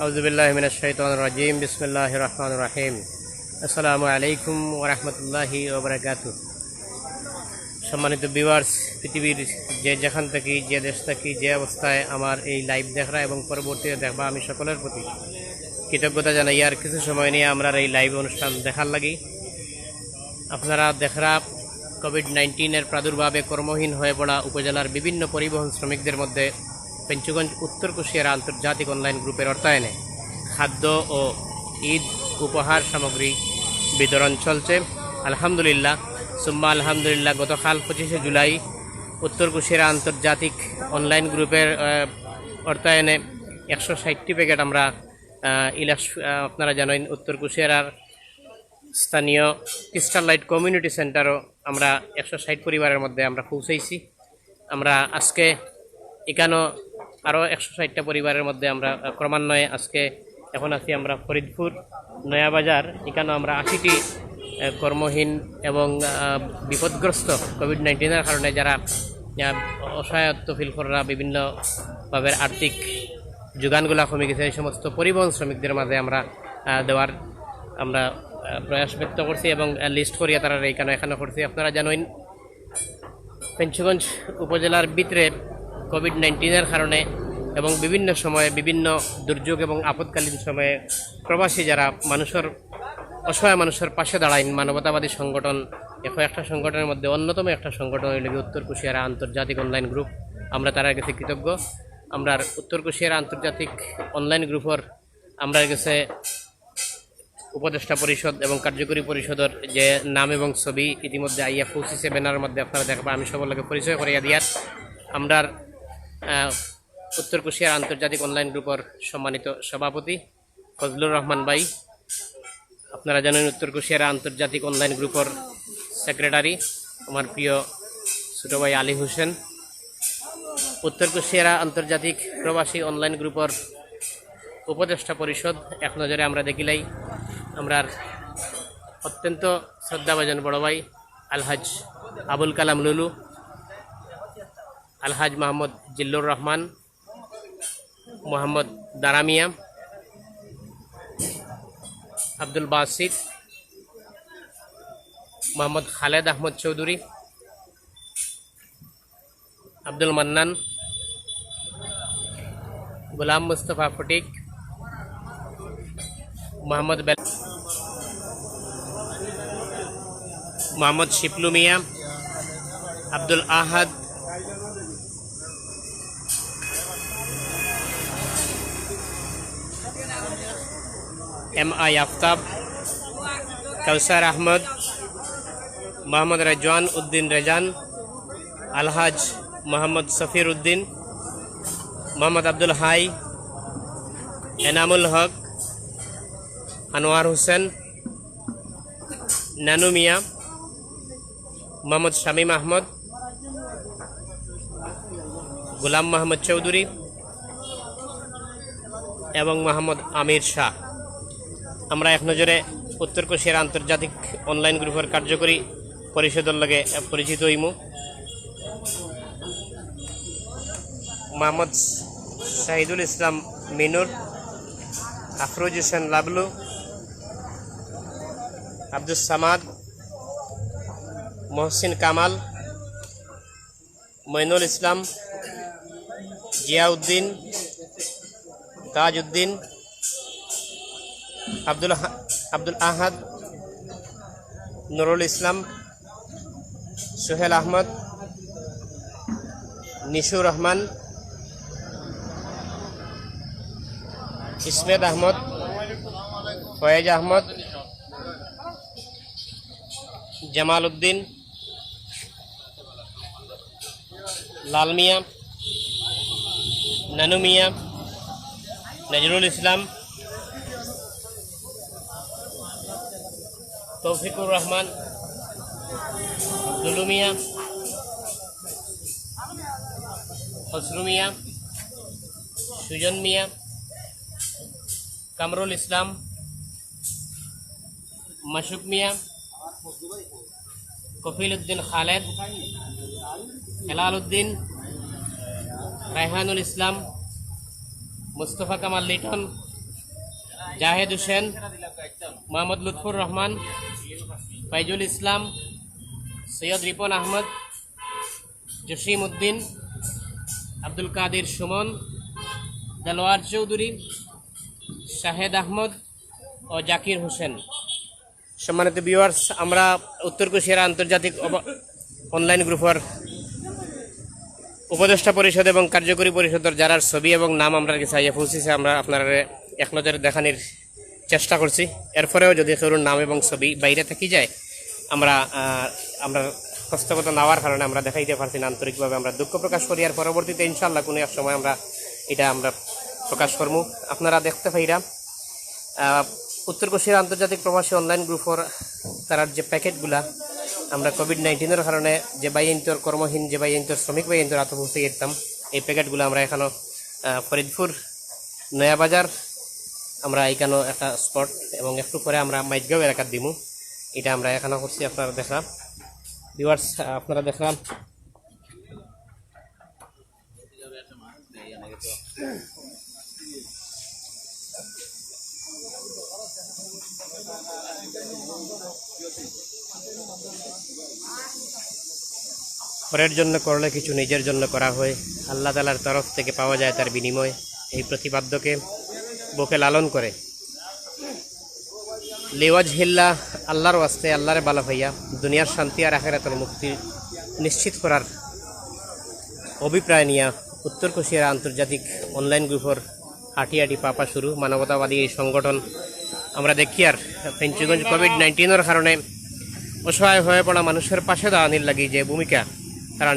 আউযুবিল্লাহি মিনাশ শাইতানির রাজিম। বিসমিল্লাহির রহমানির রহিম। আসসালামু আলাইকুম ওয়া রাহমাতুল্লাহি ওয়া বারাকাতুহু। সম্মানিত ভিউয়ার্স, পৃথিবীর যেখান থেকে, যে দেশ থেকে, যে অবস্থায় আমার এই লাইভ দেখরা এবং পরবর্তীতে দেখবা, আমি সকলের প্রতি কৃতজ্ঞতা জানাই। আর কিছু সময় নিয়ে আমরা এই লাইভ অনুষ্ঠান দেখার লাগি। আপনারা দেখরা কোভিড-19 প্রাদুর্ভাবে কর্মহীন হয়ে পড়া উপজেলার বিভিন্ন পরিবহন শ্রমিকদের মধ্যে পেঞ্চুগঞ্জ উত্তর কুশিয়ারা আন্তর্জাতিক অনলাইন গ্রুপের অর্থায়নে খাদ্য ও ঈদ উপহার সামগ্রী বিতরণ চলছে। আলহামদুলিল্লাহ সুম্মা আলহামদুলিল্লাহ। গতকাল 25শে জুলাই উত্তর কুশিয়ারা আন্তর্জাতিক অনলাইন গ্রুপের অর্থায়নে 160টি প্যাকেট আমরা আপনারা জানেন উত্তর কুশিয়ারার স্থানীয় স্টারলাইট কমিউনিটি সেন্টারও আমরা 160 পরিবারের মধ্যে আমরা পৌঁছাইছি। আমরা আজকে এখানেও আরও 160টা পরিবারের মধ্যে আমরা ক্রমান্বয়ে আজকে এখন আছি আমরা ফরিদপুর নয়াবাজার। এখানেও আমরা 80টি কর্মহীন এবং বিপদগ্রস্ত কোভিড-19 কারণে যারা অসহায়ত্ব ফিল করা বিভিন্নভাবে আর্থিক যোগানগুলা কমে গেছে, এই সমস্ত পরিবহন শ্রমিকদের মাঝে আমরা দেওয়ার আমরা প্রয়াস ব্যক্ত করছি এবং লিস্ট করিয়া তারা এখানে করছি। আপনারা জানেন পেঞ্চুগঞ্জ উপজেলার ভিতরে কোভিড-19 কারণে এবং বিভিন্ন সময়ে বিভিন্ন দুর্যোগ এবং আপদকালীন সময়ে প্রবাসী যারা অসহায় মানুষের পাশে দাঁড়ায় মানবতাবাদী সংগঠন, একটা সংগঠনের মধ্যে অন্যতম একটা সংগঠন হইল উত্তর কুশিয়ারা আন্তর্জাতিক অনলাইন গ্রুপ। আমরা তার কাছে কৃতজ্ঞ। আমরা উত্তর কুশিয়ারা আন্তর্জাতিক অনলাইন গ্রুপের আমরা কাছে উপদেষ্টা পরিষদ এবং কার্যকরী পরিষদের যে নাম এবং ছবি ইতিমধ্যে আইয়া পৌঁছেছে ব্যানারের মধ্যে আপনারা দেখবা। আমি সকলকে পরিচয় করিয়া দিয়ার আমরা উত্তর কুশিয়ারা আন্তর্জাতিক অনলাইন গ্রুপের সম্মানিত সভাপতি ফজলুর রহমান ভাই। আপনারা জানেন উত্তর কুশিয়ারা আন্তর্জাতিক অনলাইন গ্রুপের সেক্রেটারি আমার প্রিয় ছোট ভাই আলী হোসেন। উত্তর কুশিয়ারা আন্তর্জাতিক প্রবাসী অনলাইন গ্রুপের উপদেষ্টা পরিষদ এক নজরে আমরা দেখিলাই আমরা অত্যন্ত শ্রদ্ধাভাজন বড় ভাই আলহাজ আবুল কালাম লুলু, আলহাজ মোহাম্মদ জিল্লুর রহমান, মোহাম্মদ দারামিয়া, আব্দুল বাসিত, মোহাম্মদ খালেদ আহমদ চৌধুরী, আব্দুল মান্নান, গোলাম মুস্তফা ফটিক, মোহাম্মদ শিপলু মিয়া, আব্দুল আহাদ, MI আফতাব, কাউসার আহমদ, মোহাম্মদ রেজওয়ান উদ্দিন রেজান, আলহাজ মোহাম্মদ সফির উদ্দিন, মোহাম্মদ আব্দুল হাই, এনামুল হক, আনোয়ার হোসেন, নানু মিয়া, মোহাম্মদ শামীম আহমদ, গোলাম মোহাম্মদ চৌধুরী এবং মোহাম্মদ আমির শাহ। আমরা এক নজরে উত্তর কুশিয়ারা আন্তর্জাতিক অনলাইন গ্রুপের কার্যকরী পরিষদের লগে পরিচিত হইমু। মোহাম্মদ শাহিদুল ইসলাম মিনুর, আফরোজ হোসেন লাবলু, আব্দুস সামাদ, মহসিন কামাল, মইনুল ইসলাম, জিয়াউদ্দিন, তাজউদ্দিন, আব্দুল আহাদ, নুরুল ইসলাম, সোহেল আহমদ, নিশুর রহমান, ইসমেদ আহমদ, ফয়েজ আহমদ, জামাল উদ্দিন, লাল মিয়া, নানু মিয়া, নজরুল ইসলাম, তৌফিকুর রহমান, দুলু মিয়া, খসরু মিয়া, সুজন মিয়া, কামরুল ইসলাম, মাসুক মিয়া, কফিল উদ্দিন খালেদ, হেলাল উদ্দিন, রায়হানুল ইসলাম, মুস্তফা কামাল লিটন, জাহেদ হোসেন, মোহাম্মদ লুৎফুর রহমান, ফাইজুল ইসলাম, সৈয়দ রিপন আহমদ, জসিম উদ্দিন, আব্দুল কাদের সুমন, দেলোয়ার চৌধুরী, শাহেদ আহমদ ও জাকির হোসেন। সম্মানিত ভিউয়ার্স, আমরা উত্তর কুশিয়ারা আন্তর্জাতিক অনলাইন গ্রুপের উপদেষ্টা পরিষদ এবং কার্যকরী পরিষদের যারা ছবি এবং নাম আমরা কাছে আইয়া পৌঁছেছে, আমরা আপনার এক নজরে দেখানোর চেষ্টা করছি। এরপরেও যদি কারোর নাম এবং ছবি বাইরে থাকি যায়, আমরা আমরা হস্তগত নেওয়ার কারণে আমরা দেখাইতে পারছি না। আন্তরিকভাবে আমরা দুঃখ প্রকাশ করি। আর পরবর্তীতে ইনশাল্লাহ কোনো এক সময় আমরা এটা প্রকাশ করবো। আপনারা দেখতে পাইরা উত্তর কুশিয়ারা আন্তর্জাতিক প্রবাসী অনলাইন গ্রুপের তার যে প্যাকেটগুলা আমরা কোভিড-19 কারণে যে বাইন্তর কর্মহীন, যে বাইন্তর শ্রমিক বাইন্তর আত্মপৌঁছে যেতাম, এই প্যাকেটগুলো আমরা এখানে ফরিদপুর নয়াবাজার আমরা এখানেও একটা স্পট এবং একটু পরে আমরা মাইজগাঁও এলাকার দিমু। এটা আমরা এখানে করছি। আপনারা দেখলাম ভিউয়ার্স, আপনারা দেখলাম পরের জন্য করলে কিছু নিজের জন্য করা হয়। আল্লাহ তাআলার তরফ থেকে পাওয়া যায় তার বিনিময়। এই প্রতিপাদ্যকে বুকে লালন করে লিওয়াজহিল্লা, আল্লাহর ওয়াস্তে, আল্লাহরে ভালো ভাইয়া দুনিয়ার শান্তি আর আখিরাতের মুক্তি নিশ্চিত করার অভিপ্রায় নিয়ে উত্তর কুশিয়ারা আন্তর্জাতিক অনলাইন গ্রুপের হাঁটি পাপা শুরু মানবতাবাদী এই সংগঠন। আমরা দেখি আর ফেঞ্চুগঞ্জ কোভিড-19 কারণে অসহায় হয়ে পড়া মানুষের পাশে দাঁড়ানোর লাগি যে ভূমিকা তারা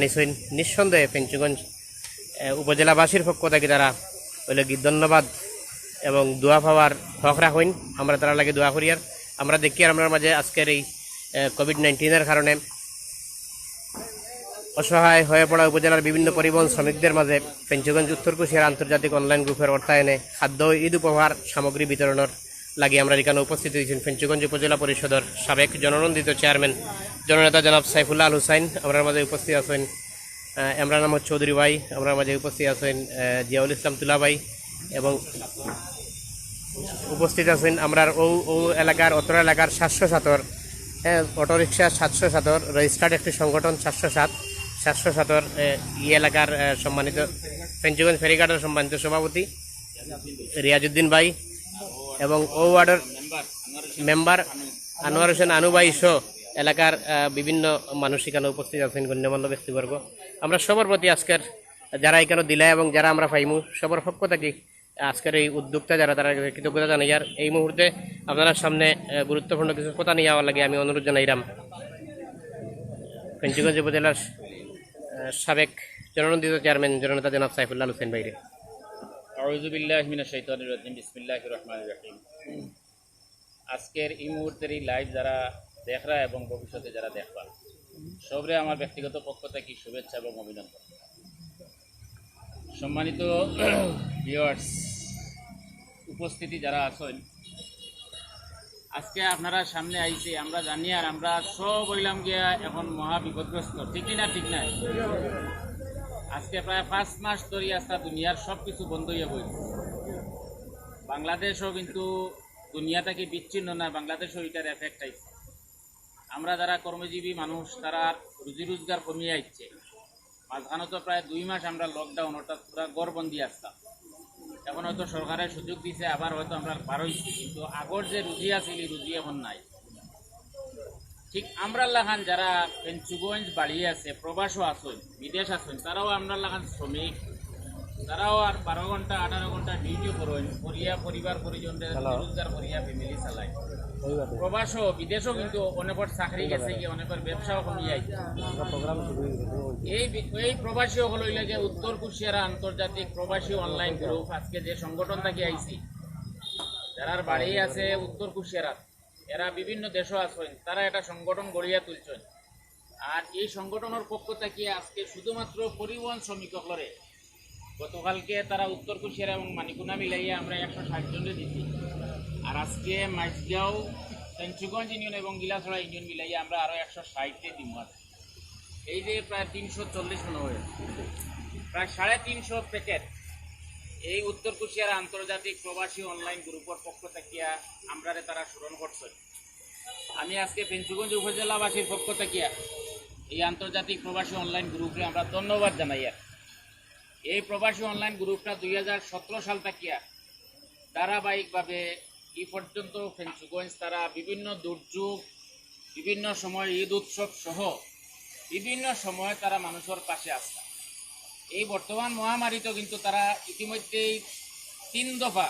নিঃসন্দেহে ফেঞ্চুগঞ্জ উপজেলাবাসীর পক্ষ থেকে তারা হইলে কি ধন্যবাদ এবং দোয়া পাওয়ার হক রাখুন। আমরা তারা লাগে দোয়া করি। আর আমরা দেখি আর আমরা মাঝে আজকের এই কোভিড-19 কারণে অসহায় হয়ে পড়া উপজেলার বিভিন্ন পরিবহন শ্রমিকদের মাঝে ফেঞ্চুগঞ্জ উত্তর কুশিয়ারা আন্তর্জাতিক অনলাইন গ্রুপের অর্থায়নে খাদ্য ঈদ উপহার সামগ্রী বিতরণের লাগে আমরা এখানে উপস্থিত হয়েছেন ফেঞ্চুগঞ্জ উপজেলা পরিষদের সাবেক জননন্দিত চেয়ারম্যান জননেতা জনাব সাইফুল্লাহ আল হুসাইন। আমরা মাঝে উপস্থিত আছেন ইমরান আহমদ চৌধুরী ভাই, আমরা মাঝে উপস্থিত আছেন জিয়াউল ইসলাম তুলা ভাই এবং উপস্থিত আছেন আমরা ও এলাকার অত্র এলাকার 707 অটোরিক্সা 707 রেজিস্টার্ড একটি সংগঠন 707 এই এলাকার সম্মানিত ফেঞ্চুগঞ্জ ফেরিঘাটের সম্মানিত সভাপতি রিয়াজউদ্দিন ভাই এবং ও ওয়ার্ডের মেম্বার আনোয়ার হোসেন আনু ভাই সহ এলাকার বিভিন্ন মানুষ এখানে উপস্থিত আছেন, গণ্যমান্য ব্যক্তিবর্গ। আমরা সবার প্রতি আজকের যারা এখানে দিলা এবং যারা আমরা পাইমু সবার পক্ষ থেকে আজকের এই উদ্যোক্তা যারা তারা কৃতজ্ঞতা জানাই। আর এই মুহূর্তে আপনারা সামনে গুরুত্বপূর্ণ কিছু কথা নিয়ে যাওয়ার লাগে আমি অনুরোধ জানাইলাম ফেঞ্চুগঞ্জ উপজেলার সাবেক জননন্দিত চেয়ারম্যান জননেতা জনাব সাইফুল্লাহ হোসেন ভাইরে। আউযু বিল্লাহি মিনাশ শাইতানির রাজিম, বিসমিল্লাহির রহমানির রহিম। আজকের এই মুহূর্তের এই লাইভ যারা দেখরা এবং ভবিষ্যতে যারা দেখবা সবরে আমার ব্যক্তিগত পক্ষ থেকে শুভেচ্ছা এবং অভিনন্দন। সম্মানিত ভিউয়ার্স, উপস্থিতি যারা আছেন, আজকে আপনারা সামনে আইছে আমরা জানি আর আমরা সব হইলাম গিয়া এখন মহা বিপদগ্রস্ত, ঠিক না? ঠিক না? আজকে প্রায় 5 মাস ধরে আস্তা দুনিয়ার সব কিছু বন্ধ হয়ে বইছে। বাংলাদেশও কিন্তু দুনিয়াটাকে বিচ্ছিন্ন না, বাংলাদেশও এটার এফেক্ট আইছে। আমরা যারা কর্মজীবী মানুষ তারা রুজি রোজগার কমিয়ে আইছে। মাঝখানে তো প্রায় 2 মাস আমরা লকডাউন অর্থাৎ পুরা গড়বন্দি আসতাম। এখন হয়তো সরকারের সুযোগ দিছে, আবার হয়তো আমরা পার হইছি, কিন্তু আগর যে রুজি আছিল রুজি এখন নাই। ঠিক আমরা লাগান যারা ফেঞ্চুগঞ্জ বাড়িয়ে আছে, প্রবাসও আছেন, বিদেশ আছেন, তারাও আমরা লাগান শ্রমিক, তারাও আর 12 ঘন্টা 18 ঘন্টা ডিউটি করেন, করিয়া পরিবার পরিজনদের রোজগার করিয়া ফ্যামিলি চালায়। প্রবাসও বিদেশও কিন্তু অনেকের চাকরি গেছে কি, অনেকের ব্যবসাও কমিয়ে আইছে। এই প্রবাসী হলো লাগে উত্তর কুশিয়ারা আন্তর্জাতিক প্রবাসী অনলাইন গ্রুপ। আজকে যে সংগঠন থেকে আইছি, যারা বাড়ি আছে উত্তর কুশিয়ারা, এরা বিভিন্ন দেশও আছেন, তারা একটা সংগঠন গড়িয়া তুলছেন। আর এই সংগঠনের পক্ষ থেকে আজকে শুধুমাত্র পরিবহন শ্রমিকসকলরে গতকালকে তারা উত্তর কুশিয়ারা এবং মানিকুনা মিলাইয়া আমরা 160 জনের দিচ্ছি। আর আজকে মাইজগাঁও, ফেঞ্চুগঞ্জ ইউনিয়ন এবং গিলাছড়া ইউনিয়ন মিলাইয়া আমরা আরও 160 দিব। এই যে প্রায় 340 মনে হয়, প্রায় 350 প্যাকেট এই উত্তর কুশিয়ার আন্তর্জাতিক প্রবাসী অনলাইন গ্রুপের পক্ষ থেকে আমরারে তারা স্মরণ করছে। আমি আজকে পেঞ্চুগঞ্জ উপজেলাবাসীর পক্ষ থেকে এই আন্তর্জাতিক প্রবাসী অনলাইন গ্রুপে আমরা ধন্যবাদ জানাই। এই প্রবাসী অনলাইন গ্রুপটা 2017 সাল থেকে ধারাবাহিকভাবে এই পর্যন্ত পেঞ্চুগঞ্জ তারা বিভিন্ন দুর্যোগ, বিভিন্ন সময় ঈদ উৎসব সহ বিভিন্ন সময় তারা মানুষের পাশে আসছে। এই বর্তমান মহামারীতেও কিন্তু তারা ইতিমধ্যেই 3 দফা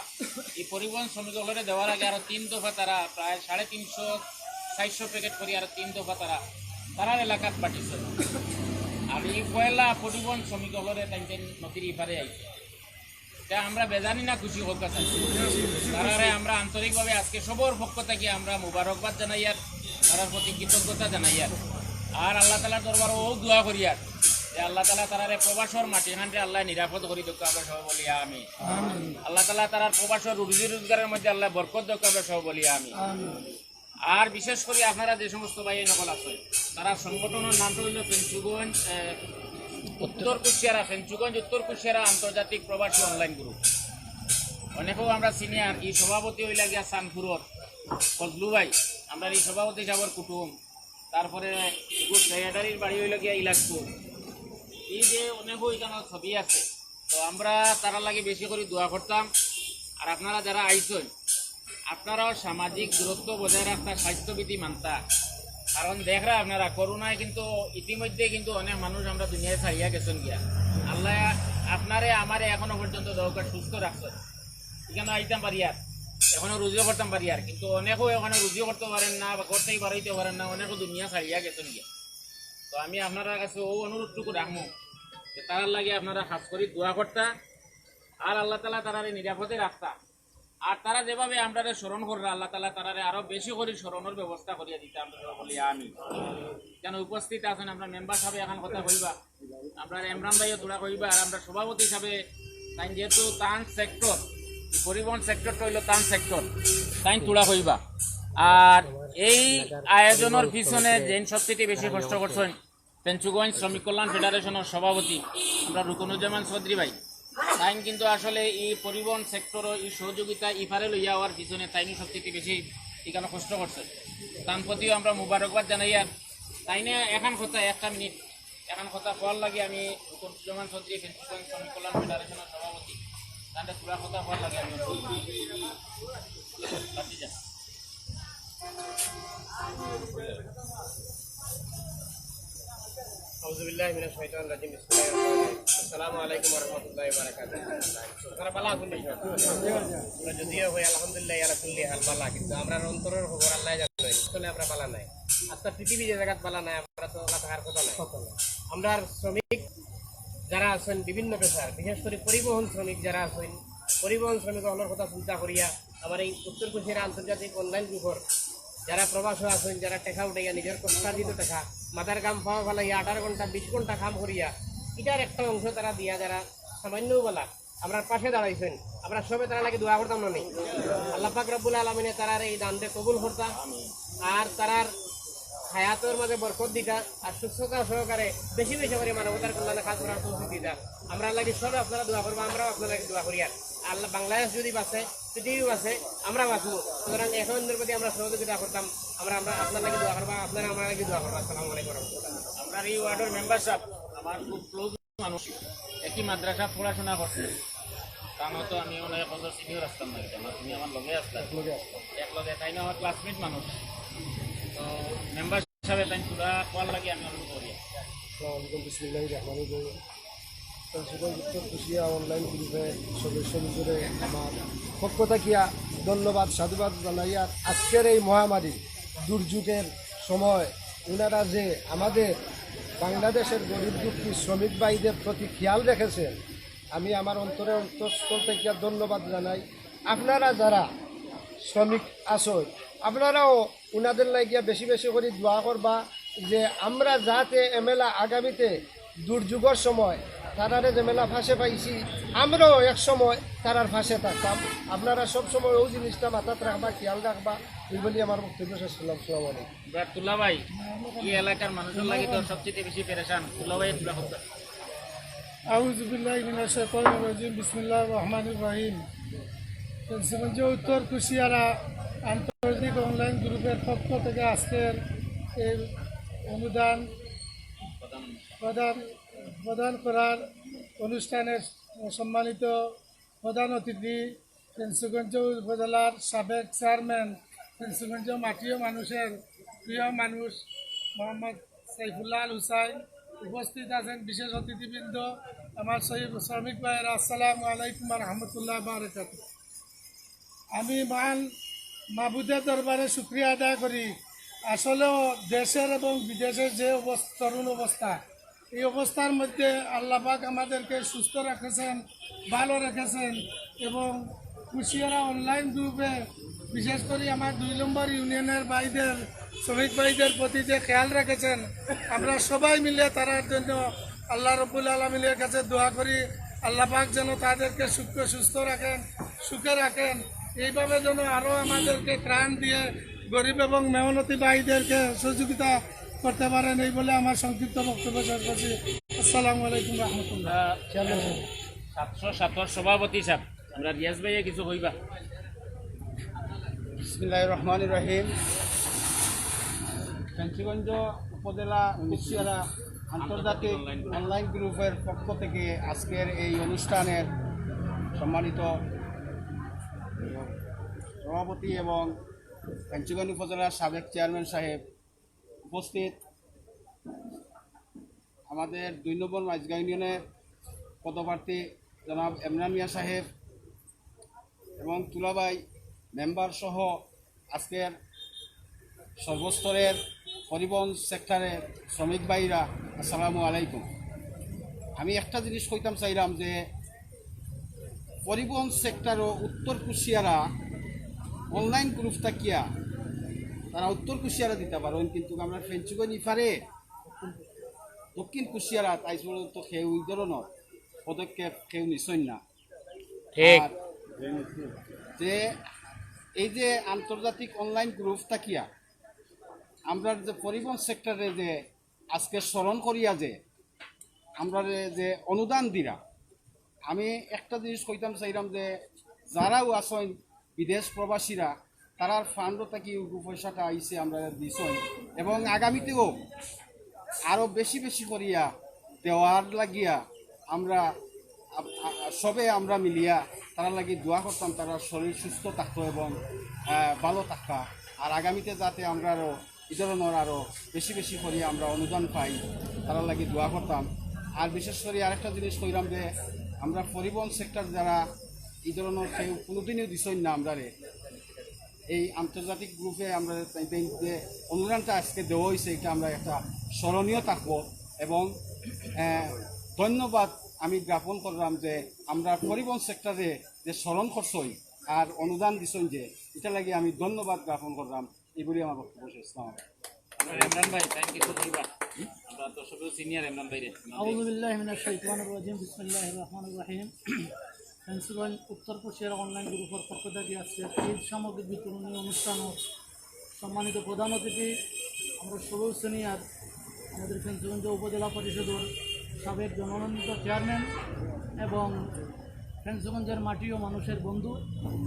এই পরিবহন শ্রমিকগুলোরে দেওয়ার আগে আরও 3 দফা তারা প্রায় 350-400 প্যাকেট করে আরও 3 দফা তারার এলাকাত পাঠিয়েছে। আর এই পয়লা পরিবহন শ্রমিকগুলোরে তাইতে নদীর ইপারে আইছে। এটা আমরা বেজানি না খুশি হোক কাছে তারারে আমরা আন্তরিকভাবে আজকে সবর পক্ষ থেকে আমরা মুবারকবাদ জানাই আর তারার প্রতি কৃতজ্ঞতা জানাই আর আল্লাহ তালার দরবারও দোয়া করি আর যে আল্লাহ তালা তারারে প্রবাসর মাটি হান্ডে আল্লাহ নিরাপদ করি দক্ষ আমরা সব বলি আমি। আল্লাহ তালা তারার প্রবাসর রুজি রোজগারের মধ্যে আল্লাহ বরকত দক্ষ আমরা সব বলি আমি। আর বিশেষ করে আপনারা যে সমস্ত ভাই নকল আছে তারা সংগঠনের নামটা হইল পেঞ্চুগঞ্জ উত্তর কুশিয়ারা আন্তর্জাতিক প্রবাসী অনলাইন গ্রুপ। অনেকেও আমরা সিনিয়র এই সভাপতি হইলা গিয়া সানপুরর ফজলু ভাই, আমরা এই সভাপতি সাবর কুটুম, তারপরে সেক্রেটারির বাড়ি হইল গিয়া ইলাকপুর। এই যে অনেকেও এখানে ছবি আছে, তো আমরা তারা লাগে বেশি করে দোয়া করতাম। আর আপনারা যারা আইসেন আপনারাও সামাজিক দূরত্ব বজায় রাখতা, স্বাস্থ্যবিধি মানতা। কারণ দেখরা আপনারা করোনায় কিন্তু ইতিমধ্যে কিন্তু অনেক মানুষ আমরা দুনিয়ায় ছাড়িয়া গেছেন গিয়া। আল্লাহ আপনারে আমারে এখনো পর্যন্ত দরকার সুস্থ রাখছেন, এখানে আইতাম পারি আর এখনো রুজিও করতাম পারি আর, কিন্তু অনেকেও এখানে রুজিও করতে পারেন না বা করতেই পারাইতে পারেন না, অনেকও দুনিয়া ছাড়িয়া গেছেন গিয়া। তো আমি আপনারা কাছে ও অনুরোধটুকু রাখবো যে তার লাগে আপনারা খাস করে দোয়া করতা আর আল্লাহ তালা তারারে নিরাপদে রাখতা। আর তারা যেভাবে আমরা স্মরণ কররা আল্লাহ তালা তারারে আরো বেশি করে স্মরণের ব্যবস্থা করিয়া দিতে আমরা বলি আমি। কেন উপস্থিত আছেন আমরা মেম্বার সাহেব এখন কথা কইবা, আমরা এমরান ভাইও তোরা কইবা, আর আমরা সভাপতি হিসাবে তাই যেহেতু তান সেক্টর পরিবহন সেক্টরটা হইল তান সেক্টর তাই তোরা কইবা। আর এই আয়োজনের পিছনে যেন সবচেয়ে বেশি কষ্ট করছেন পেঞ্চুগঞ্জ শ্রমিক কল্যাণ ফেডারেশনের সভাপতি আমরা রুকনুজ্জামান চৌধুরী ভাই। তাই কিন্তু আসলে এই পরিবহন সেক্টর এই সহযোগিতা ইফারে লইয়া হওয়ার পিছনে তাইনি সবচেয়ে বেশি এখানে কষ্ট করছে। তার প্রতিও আমরা মুবারকবাদ জানাই। আর তাইনে এখন কথা 1 মিনিট এখন কথা হওয়ার লাগে আমি রুকনুজ্জামান চৌধুরী পেঞ্চুগঞ্জ শ্রমিক কল্যাণ ফেডারেশনের সভাপতি তাদের পুরা কথা হওয়ার লাগে আমি আসসালামু আলাইকুম ওয়া রাহমাতুল্লাহি ওয়া বারাকাতুহু। আপনারা ভালো আছেন? আমরা যদিও হই আলহামদুলিল্লাহ আলা কুল্লি হাল ভালো, কিন্তু আমরা অন্তরের খবর আল্লাহ জানে। আসলে আমরা ভালো নাই, আজকে পৃথিবী যে জায়গাত ভালো নাই আমরা তো আল্লাহ থাকার কথা নাই। আমরা শ্রমিক যারা আছেন বিভিন্ন পেশার, বিশেষ করে পরিবহন শ্রমিক যারা আছেন, পরিবহন শ্রমিক হলের কথা চিন্তা করিয়া আমার এই উত্তর কুশিয়ারা আন্তর্জাতিক অনলাইন গ্রুপের যারা প্রবাস আছেন, যারা টেকা উঠাইয়া নিজের কষ্টার্জিত টাকা মাথার কাম পাওয়া ফেলাইয়া 18 ঘন্টা 20 ঘন্টা কাম করিয়া এটার একটা অংশ তারা দিয়া যারা সামান্যও বলা আমরা পাশে দাঁড়াইছেন, আমরা সবে তারা লাগে দোয়া করতাম না নেই। আল্লাহ পাক রব্বুল আলামিনে তারার এই দানকে কবুল করতাম আর তারার হায়াতের মাঝে বরকত দিতা আর সুস্থতা সহকারে বেশি বেশি করে মানবতার কল্যাণে কাজ করার তৌফিক দিতা। আমরা লাগে সবে আপনারা দোয়া করবো, আমরাও আপনাদেরকে দোয়া করি। আর আল্লাহ বাংলাদেশ যদি বাঁচে, পৃথিবী বাঁচে, আমরা বাঁচবো। সুতরাং এখন প্রতি আমরা সহযোগিতা করতাম, আমরা আপনার লাগে দোয়া করবো, আপনারা আমরা লাগে দোয়া করবো। আসসালামু আলাইকুম রহমতুল্লাহ। আমরা এই ওয়ার্ডের মেম্বারশিপ আমার খুব ক্লোজ মানুষ, একই মাদ্রাসা পড়াশোনা করছে। কারণ হয়তো আমি অনেক বছর সিনিয়র আসতাম না, তুমি আমার লগে আসতাম একলগে, তাই না আমার ক্লাসমেট মানুষ। তো মেম্বার হিসাবে তাই পুরা কোয়াল লাগে আমি অনুরোধ করি। বিসমিল্লাহির রহমানির রহিম। উত্তর কুশিয়া অনলাইন গ্রুপের সদস্য হিসেবে আমার পক্ষ থাকিয়া ধন্যবাদ সাধুবাদ জানাইয়া আজকের এই মহামারী দুর্যোগের সময় ওনারা যে আমাদের বাংলাদেশের গরিব দুঃখী শ্রমিক ভাইদের প্রতি খেয়াল রেখেছেন, আমি আমার অন্তঃস্থল থেকে ধন্যবাদ জানাই। আপনারা যারা শ্রমিক আসন আপনারাও ওনাদের লাগিয়া বেশি বেশি করে দোয়া করবা যে আমরা যাতে এমেলা আগামীতে দুর্যোগের সময় তারারে যেমেলা ফাঁসে পাইছি আমরাও এক সময় তারার ফাঁসে থাকতাম। আপনারা সবসময় ওই জিনিসটা মাথাত রাখবা, খেয়াল রাখবা, এই বলি আমার বক্তব্য শেষ করলাম। আসসালামু আলাইকুম। তুলা ভাই এই এলাকার মানুষের লাগে তো সবচেয়ে বেশি পেরেশান তুলা ভাই তুলা আউযুবিল্লাহি মিনাশ শাইতানির রাজিম বিসমিল্লাহির রহমানির রহিম। ফেন্সিগঞ্জ উত্তর কুশিয়ারা আন্তর্জাতিক অনলাইন গ্রুপের পক্ষ থেকে আজকের এই অনুদান প্রদান করার অনুষ্ঠানের সম্মানিত প্রধান অতিথি ফেন্সিগঞ্জ উপজেলার সাবেক চেয়ারম্যান, ফেন্সিগঞ্জ মাটিও মানুষের প্রিয় মানুষ মোহাম্মদ সাইফুল্লাহ আল হুসাইন, উপস্থিত আছেন বিশেষ অতিথিবৃন্দ, আমার শ্রমিক ভাইয়েরা, আসসালামু আলাইকুম রহমতুল্লাহ বারাকাতুহু। আমি মহান মাহবুদের দরবারে শুক্রিয়া আদায় করি। আসলেও দেশের এবং বিদেশের যে তরুণ অবস্থা, এই অবস্থার মধ্যে আল্লাহ পাক আমাদেরকে সুস্থ রেখেছেন, ভালো রেখেছেন এবং কুশিয়ারা অনলাইন গ্রুপে বিশেষ করে আমার 2 নম্বর ইউনিয়নের ভাইদের, শ্রমিক ভাইদের প্রতি যে খেয়াল রেখেছেন, আমরা সবাই মিলে তার জন্য আল্লাহ রব্বুল আলমিনের কাছে দোয়া করি। আল্লাহ পাক যেন তাদেরকে সুস্থ রাখেন, সুখে রাখেন। এইভাবে যেন আরও আমাদেরকে ত্রাণ দিয়ে গরিব এবং মেহনতি ভাইদেরকে সহযোগিতা করতে পারেন, এই বলে আমার সংক্ষিপ্ত বক্তব্য শেষ করছি। আসসালামু আলাইকুম রহমতুল্লাহ। ছাত্র সভাপতি সাহেব, আমরা রিয়াজ ভাইয়া কিছু কইবা। বিসমিল্লাহির রহমানির রহিম। ফেন্সিগঞ্জ উপজেলা কুশিয়ারা আন্তর্জাতিক অনলাইন গ্রুপের পক্ষ থেকে আজকের এই অনুষ্ঠানের সম্মানিত সভাপতি এবং ফেন্সিগঞ্জ উপজেলার সাবেক চেয়ারম্যান সাহেব উপস্থিত, আমাদের 2 নম্বর মাঝগাঁও ইউনিয়নের পদপ্রার্থী জনাব এমরান মিয়া সাহেব এবং তুলাবাই মেম্বার সহ আজকের সর্বস্তরের পরিবহন সেক্টরের শ্রমিক ভাইরা, আসসালামু আলাইকুম। আমি একটা জিনিস কইতাম চাইলাম যে পরিবহন সেক্টর ও উত্তর কুশিয়ারা অনলাইন গ্রুপ থাকিয়া তারা উত্তর কুশিয়ারা দিতে পারেন, কিন্তু আমরা ফেন্সিগঞ্জ ইফারে দক্ষিণ কুশিয়ারা তাই পর্যন্ত কেউ এই ধরনের পদক্ষেপ কেউ নিশ্চয় না। ঠিক। আর যে এই যে আন্তর্জাতিক অনলাইন গ্রুপ থাকিয়া আমরা যে পরিবহন সেক্টরে যে আজকে স্মরণ করিয়া যে আমরা যে অনুদান দিরা, আমি একটা জিনিস কইতাম চাইলাম যে যারাও আসেন বিদেশ প্রবাসীরা, তারার ফান্ডও থাকি পয়সাটা আইসে আমরা দিছই এবং আগামীতেও আরও বেশি বেশি করিয়া দেওয়ার লাগিয়া আমরা সবে আমরা মিলিয়া তারা লাগি দোয়া করতাম, তারা শরীর সুস্থ থাকতো এবং ভালো থাকা, আর আগামীতে যাতে আমরা আরও এই ধরনের আরও বেশি বেশি করিয়া আমরা অনুদান পাই, তারা লাগি দোয়া করতাম। আর বিশেষ করে আরেকটা জিনিস কইলাম যে আমরা পরিবহন সেক্টর যারা এই ধরনের কেউ কোনোদিনও দিছই না, আমরা এই আন্তর্জাতিক গ্রুপে আমরা যে অনুদানটা আজকে দেওয়া হয়েছে, এটা আমরা একটা স্মরণীয় থাকবো এবং ধন্যবাদ আমি জ্ঞাপন করলাম যে আমরা পরিবহন সেক্টরে যে স্মরণ করছই আর অনুদান দিছই, যে এটা লাগে আমি ধন্যবাদ জ্ঞাপন করলাম। এই বলে আমার বক্তব্য শেষ। ইমরান ভাই কিছু কইবা। আমরা তো সবাই সিনিয়র ইমরান ভাই রে। আউযুবিল্লাহি মিনাশ শাইতানির রাজিম বিসমিল্লাহির রহমানির রহিম। ফেন্সিগঞ্জ উত্তর কুশিয়ারা অনলাইন গ্রুপের পক্ষ থেকে আজকে ঈদ সামগ্রী বিতরণী অনুষ্ঠান ও সম্মানিত প্রধান অতিথি আমরা সবুজ সিনিয়র আমাদের ফেন্সিগঞ্জ উপজেলা পরিষদের সাবেক জনমনোনীত চেয়ারম্যান এবং ফেন্সিগঞ্জের মাটি ও মানুষের বন্ধু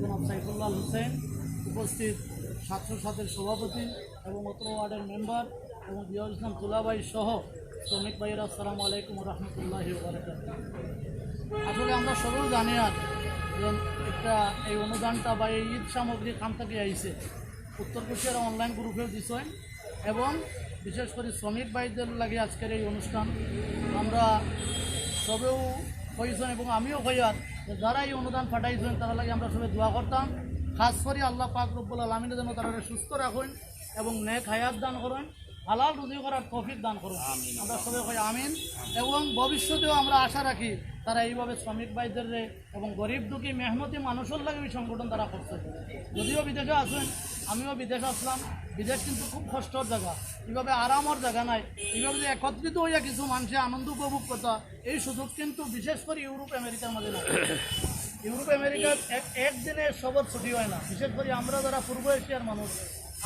জনাব সাইফুল্লাহ আল হুসাইন, উপস্থিত ছাত্রের সভাপতি এবং অত্র ওয়ার্ডের মেম্বার এবং জিয়াউল ইসলাম তুলাবাই সহ শ্রমিক ভাইয়েরা, আসসালামু আলাইকুম রহমতুল্লাহি ওয়া বারাকাতুহু। আসলে আমরা সবাই জানি আর যে একটা এই অনুদানটা বা এই ঈদ সামগ্রী খান থেকে আইছে উত্তর কুশিয়ারা অনলাইন গ্রুপেও দিছে এবং বিশেষ করে শ্রমিক ভাইদের লাগে আজকের এই অনুষ্ঠান আমরা সবেও হয়েছেন এবং আমিও হইয়ার যারা এই অনুদান পাঠাইছেন তারা লাগে আমরা সবাই দোয়া করতাম, খাস করে আল্লাহ পাক রব্বুল আলামিনের জন্য তারা সুস্থ রাখুন এবং নেক হায়াত দান করেন, হালাল রুজি করার তৌফিক দান করুন। আমরা সবাই কই আমিন। এবং ভবিষ্যতেও আমরা আশা রাখি তারা এইভাবে শ্রমিক ভাইদের এবং গরিব দুঃখী মেহনতি মানুষের লাগে ওই সংগঠন তারা করছে। যদিও বিদেশে আসেন, আমিও বিদেশে আসলাম, বিদেশ কিন্তু খুব কষ্টর জায়গা, এইভাবে আরামর জায়গা নাই। এইভাবে যে একত্রিত হইয়া কিছু মানুষের আনন্দ উপভোগ করতে এই সুযোগ কিন্তু বিশেষ করে ইউরোপ আমেরিকার মাঝে না। ইউরোপ আমেরিকার একদিনে সবর ছুটি হয় না, বিশেষ করে আমরা যারা পূর্ব এশিয়ার মানুষ,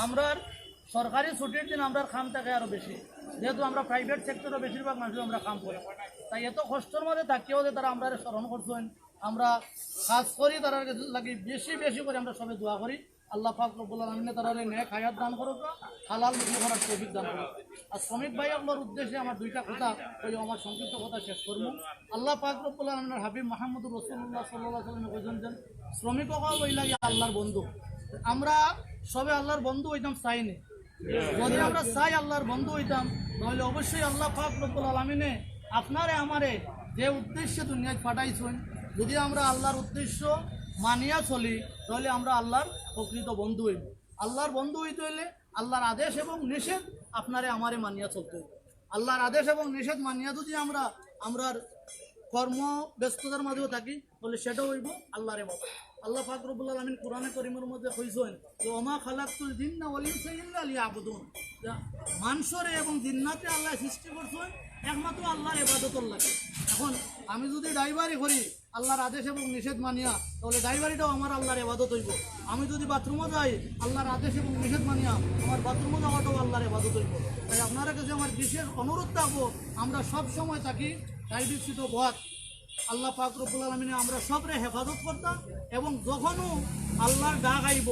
আমরা সরকারি ছুটির দিন আমরা খান থাকে আরও বেশি। যেহেতু আমরা প্রাইভেট সেক্টরে বেশিরভাগ মানুষ আমরা কাম করি, তাই এত কষ্টের মধ্যে থাকিও যে তারা আমরা স্মরণ করছেন, আমরা কাজ করি তারা লাগি বেশি বেশি করে আমরা সবাই দোয়া করি। আল্লাহ পাক রব্বুল আলামিন তারা নেক হায়াত দান করুক, হালাল রুজি করার তৌফিক দান করুক। আর শ্রমিক ভাই আপনার উদ্দেশ্যে আমার দুইটা কথা ওই আমার সংক্ষিপ্ত কথা শেষ করব। আল্লাহ পাক রব্বুল আলামিনের হাবিব মুহাম্মদুর রাসূলুল্লাহ সাল্লাল্লাহু আলাইহি ওয়াসাল্লাম কইছেন যে শ্রমিক ওই লাগে আল্লাহর বন্ধু। আমরা সবে আল্লাহর বন্ধু হইতাম চাইনি, যদি আমরা চাই আল্লাহর বন্ধু হইতাম তাহলে অবশ্যই আল্লাহ পাক রব্বুল আলামিনে আপনারে আমারে যে উদ্দেশ্যে দুনিয়ায় পাঠাইছেন, যদি আমরা আল্লাহর উদ্দেশ্য মানিয়া চলি তাহলে আমরা আল্লাহর প্রকৃত বন্ধু হইব। আল্লাহর বন্ধু হইতে হইলে আল্লাহর আদেশ এবং নিষেধ আপনারে আমারে মানিয়া চলতে হইব। আল্লাহর আদেশ এবং নিষেধ মানিয়া যদি আমরার কর্ম ব্যস্ততার মাঝেও থাকি তাহলে সেটাও হইব আল্লাহরে বাবা। আল্লাহ পাক রব্বুল আলামিন কোরআনে কারীমের মধ্যে কইছেন যে ওমা খালাকতুল জিন্না ওয়াল ইনসা ইল্লা লিয়াবুদুন, মানুষরে এবং জিন্নাতে আল্লাহ সৃষ্টি করছেন একমাত্র আল্লাহর ইবাদতের লাগে। এখন আমি যদি ড্রাইভারি করি আল্লাহর আদেশ এবং নিষেধ মানিয়া তাহলে ড্রাইভারিটাও আমার আল্লাহর ইবাদত হইব। আমি যদি বাথরুমে যাই আল্লাহর আদেশ এবং নিষেধ মানিয়া আমার বাথরুমে যাওয়াটাও আল্লাহর ইবাদত হইব। তাই আপনারা কাছে আমার বিশেষ অনুরোধ থাকবো, আমরা সব সময় থাকি দায়িত্বশীল পথ আল্লাহ পাক রব্বুল আলামিনে আমরা সবরে হেফাজত করতাম, এবং যখনও আল্লাহর ডাক আইব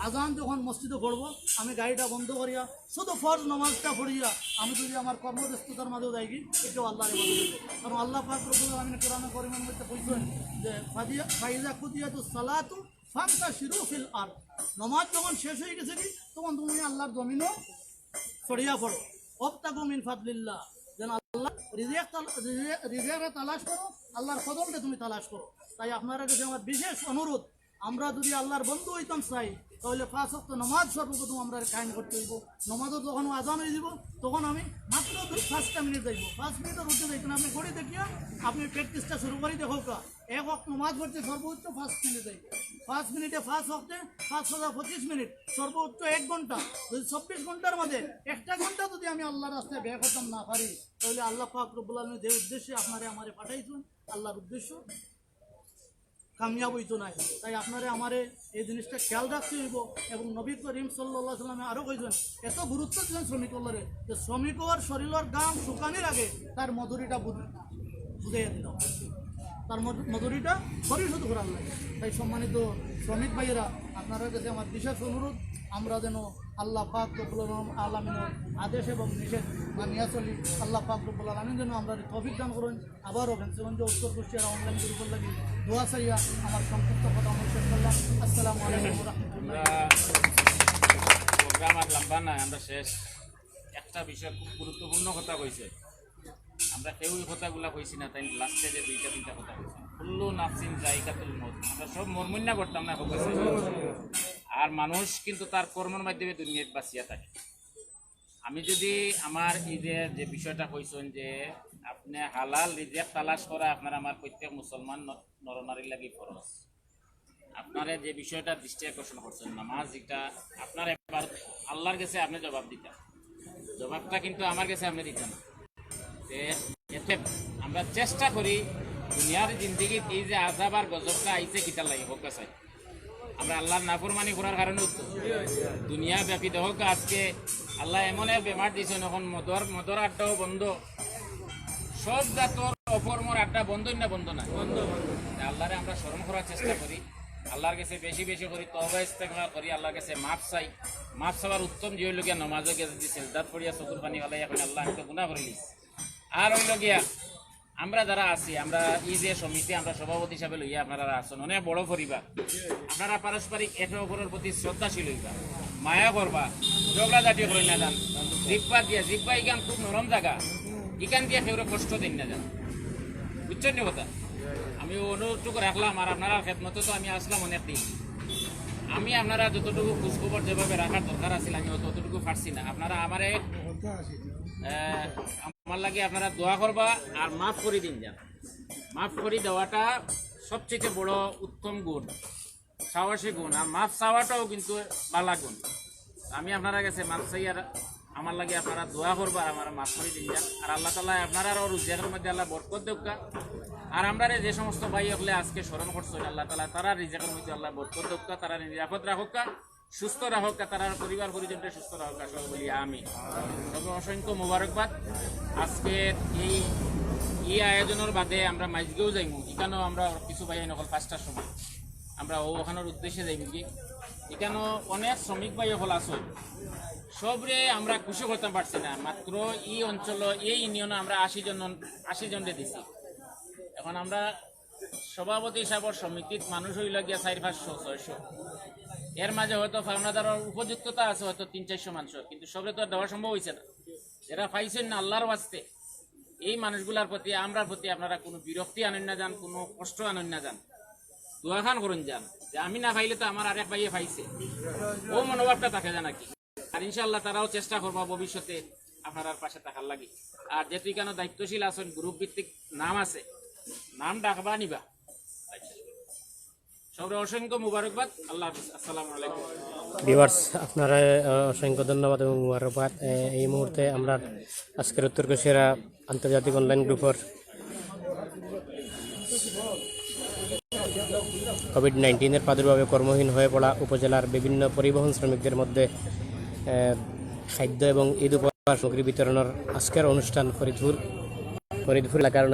আজান যখন মসজিদে পড়বো আমি গাড়িটা বন্ধ করিয়া শুধু ফরজ নামাজটা পড়িয়া আমি যদি আমার কর্মব্যস্ততার মাঝেও যাই এটাও আল্লাহর ইবাদত হইব। কারণ আল্লাহ পাক রব্বুল আলামিন কোরআনে কারীমের মধ্যে কইছেন যে ফাইজা কুদিয়াতুস সালাতু ফান্তাশিরু ফিল আরদ, নামাজ যখন শেষ হয়ে গেছে কি তখন তুমি আল্লাহর জমিনও ছড়িয়া পড়ো, ওয়াবতাগু মিন ফাদলিল্লাহ, যেন আল্লাহ রিজিক তালাশ করো, আল্লাহর ফজলকে তুমি তালাশ করো। তাই আপনারা কাছে আমার বিশেষ অনুরোধ, আমরা যদি আল্লাহর বন্ধু হইতাম চাই তাহলে 5 ওয়াক্ত নামাজ সর্বপ্রথম আমরা কায়েম করতে হইব। নামাজও যখন আজান হয়ে যাব তখন আমি মাত্র 5টা মিনিট যাইব, 5 মিনিটের উঠে যাইতেন আপনি ঘড়ি দেখিয়া আপনি প্র্যাকটিসটা শুরু করি দেখো কা এক ওয়াক্ত নামাজ পড়তে সর্বোচ্চ 5 মিনিট যাইব, 5 মিনিটে 5 ওয়াক্তে 5 হাজার 25 মিনিট, সর্বোচ্চ 1 ঘন্টা। যদি 24 ঘন্টার মধ্যে 1টা ঘন্টা যদি আমি আল্লাহর রাস্তায় ব্যয় করতাম না পারি তাহলে আল্লাহ পাক রব্বুল আলামিন যে উদ্দেশ্যে আপনারে আমারে পাঠাইছেন আল্লাহর উদ্দেশ্য কামিয়াব হইতো নাই। তাই আপনারা আমারে এই জিনিসটা খেয়াল রাখতে হইব। এবং নবী করিম সাল্লাল্লাহু আলাইহি ওয়াসাল্লামে আরও কইছেন, এত গুরুত্ব দিলেন শ্রমিকলরে যে শ্রমিকর শরীরের গাম শুকানির আগে তার মধুরিটা বুঝাইয়া দিল, তার মধুরিটা পরিশোধ করার লাগে। তাই সম্মানিত শ্রমিক ভাইয়েরা আপনাদের কাছে আমার বিশেষ অনুরোধ, আমরা যেন আল্লাহ পাক রব্বুল আলামিনের আদেশ এবং নিষেধ মানিয়া চলি। আল্লাহ পাক রব্বুল আলামিন যেন আমরা তৌফিক দান করুন। আবারও ভেন্সগঞ্জ উত্তর কুষ্টিয়ার অনলাইন গ্রুপের লাগি দোয়া চাইয়া আমার সংক্ষিপ্ত কথা আমি শেষ করলাম। আসসালামু আলাইকুম ওয়া রাহমাতুল্লাহ। প্রোগ্রাম আর লম্বা না, আমরা শেষ একটা বিষয় খুব গুরুত্বপূর্ণ কথা কইছে, আমরা কেউ এই কথাগুলা কইছি না, তাই লাস্টে যে 2টা কথা কইছি, কুল্লু নাফসিন যায়কাতুল মউত, আমরা সব মরমুন্না করতাম না কইছে। আর মানুষ কিন্তু তার কর্মের মাধ্যমে দুনিয়ায় বাঁচিয়া থাকে। আমি যদি আমার ঈদের যে বিষয়টা কইছেন যে আপনি হালাল রিজিক তালাশ করা আপনার আমার প্রত্যেক মুসলমান নরনারীর লাগি ফরজ, আপনারা যে বিষয়টা দৃষ্টি আকর্ষণ করছেন নামাজ, এটা আপনার এবার আল্লাহর কাছে আপনি জবাব দিতেন, জবাবটা কিন্তু আমার কাছে আপনি দিতেন। এতে আমরা চেষ্টা করি দুনিয়ার জিন্দগি এই যে আযাব আর গজবটা আইছে কিতার লাগে হোক চাই, আমরা আল্লাহর নাফরমানি করার কারণে দুনিয়া ব্যাপী হোক। আজকে আল্লাহ এমন এক বেমার দিয়েছেন, এখন মদর আড্ডাও বন্ধ, সব জাতর অপরমর আড্ডা বন্ধ না বন্ধ না বন্ধ। আল্লাহরে আমরা স্মরণ করার চেষ্টা করি, আল্লাহর কাছে বেশি বেশি করি, তওবা ইস্তেগফার করি, আল্লাহর কাছে মাফ চাই। মাফ চাওয়ার উত্তম যে হইল গিয়া নমাজে গিয়ে যদি সেজদাত পড়িয়া চতুর পানি হলাই এখন আল্লাহ আমি তো গুনাহ করে লিস। আর হইল গিয়া আমরা যারা আছি, আমরা এই যে সমিতি আমরা সভাপতি হিসাবে লইয়া আপনারা আছেন, অনেক বড় পরিবার, আপনারা পারস্পরিক একে অপরের প্রতি শ্রদ্ধাশীল হইবা, মায়া করবা, ঝগড়া জাতীয় করে না যান, জিব্বা দিয়া জিব্বা ইগান খুব নরম জায়গা, ইকান দিয়ে কেউ কষ্ট দিন না যান, বুঝছেন কথা। আমি অনুরোধটুকু রাখলাম, আর আপনারা খেদমতো তো আমি আসলাম অনেক দিন, আমি আপনারা যতটুকু খোঁজখবর যেভাবে রাখার দরকার আছিল আমি ততটুকু পারছি না। আপনারা আমারে আমার লাগে আপনারা দোয়া করবা আর মাফ করে দিন যান। মাফ করে দেওয়াটা সবচেয়ে বড় উত্তম গুণ, সাহসী গুণ, আর মাফ চাওয়াটাও কিন্তু ভালো গুণ। আমি আপনারা কাছে মাফ চাই আর আমার লাগে আপনারা দোয়া করবা আর আমার মাফ করে দিন যান। আর আল্লাহ তাআলা আপনারা আর রুজিয়ার মধ্যে আল্লাহ বরকত দেউকা। আর আমরা যে সমস্ত ভাই হলে আজকে স্মরণ করছেন আল্লাহ তাআলা তারা রিজিকের মধ্যে আল্লাহ বরকত দেউকা, তারা নিরাপদ রাখুকা, সুস্থ রাখক, তারা পরিবার পরিজনকে সুস্থ রাখক আসলে বলি আমি। তবে অসংখ্য মোবারকবাদ। আজকের এই আয়োজনের বাদে আমরা মাইজগেও যাইমু, এখানেও আমরা কিছু ভাই নকল 5টার সময় আমরা ওখানের উদ্দেশ্যে যাইব কি। এখানেও অনেক শ্রমিক ভাই হল আসল, সবরে আমরা খুশি করতে পারছি না। মাত্র এই অঞ্চল এই ইউনিয়নে আমরা 80 জনকে দিছি। এখন আমরা সভাপতি হিসাবের সমিতির মানুষ হইল গিয়া 400-500-600, এর মাঝে হয়তো পাওনাদারের উপযুক্ততা আছে হয়তো 300-400 মানুষ, কিন্তু সবরে তো আর দেওয়া সম্ভব হয়েছে না। যারা পাইছেন না আল্লাহর ওয়াস্তে, এই মানুষগুলার প্রতি আমরার প্রতি আপনারা কোনো বিরক্তি আনেন না যান, কোনো কষ্ট আনেন না যান, দোয়াখান করুন যান যে আমি না পাইলে তো আমার আরেক ভাইয়ে পাইছে, ও মনোভাবটা থাকে জানা কি। আর ইনশাল্লাহ তারাও চেষ্টা করবো ভবিষ্যতে আপনার পাশে থাকার লাগে। আর যেহেতু কেন দায়িত্বশীল আছেন, গ্রুপ ভিত্তিক নাম আছে, নাম ডাকবা নিবা। সবরে অসংখ্য মুবারকবাদ। আল্লাহ হাফিজ। আসসালামু আলাইকুম। ভিউয়ার্স, আপনারা অসংখ্য ধন্যবাদ এবং মুবারকবাদ। এই মুহূর্তে আমরা আজকের উত্তর কুশিয়ারা আন্তর্জাতিক অনলাইন গ্রুপের কোভিড-19 প্রাদুর্ভাবে কর্মহীন হয়ে পড়া উপজেলার বিভিন্ন পরিবহন শ্রমিকদের মধ্যে খাদ্য এবং ঈদ উপহার সামগ্রী বিতরণের আজকের অনুষ্ঠান ফরিদপুর এলাকার